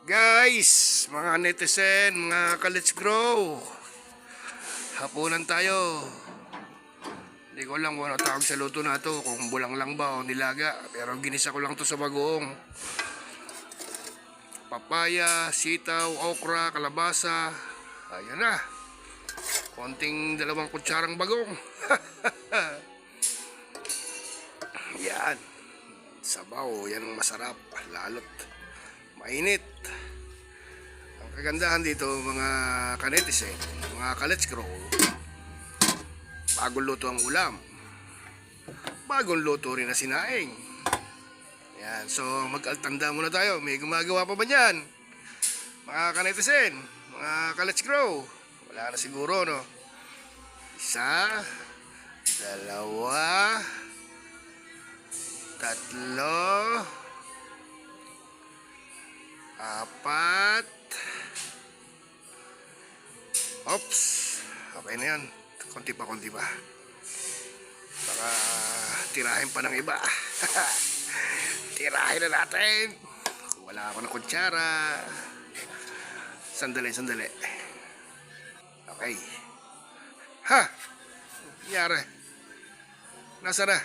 Guys, mga netizen, mga ka-let's grow. Hapunan tayo. Hindi ko alam kung ano tawag sa luto na to, kung bulang lang ba o nilaga. Pero ginisa ko lang to sa bagoong. Papaya, sitaw, okra, kalabasa. Ayun na. Konting 2 kutsarang bagong. Yan. Sabaw, yan ang masarap. Lalot mainit. Ang kagandahan dito mga kanetizen, mga ka-let's grow, bagong luto ang ulam, bagong luto rin na sinaing. Yan, so mag-altanda muna tayo. May gumagawa pa ba dyan? Mga kanetizen, mga ka-let's grow. Wala na siguro, no? 1, 2, 3, 4. Oops. Okay na yan. Konti pa. Baka tirahin pa ng iba. Tirahin na natin. Wala ako ng kutsara. Sandali. Okay. Ha! Nangyari. Nasa na?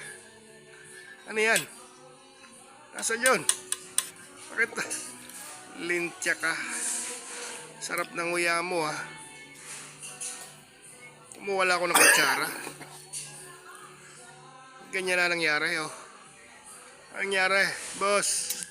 Ano yan? Nasaan yun? Bakit? Lintya ka. Sarap ng uya mo, ha. Kumuwala ako ng kutsara. Ganyan na nangyari, oh. Nangyari, boss.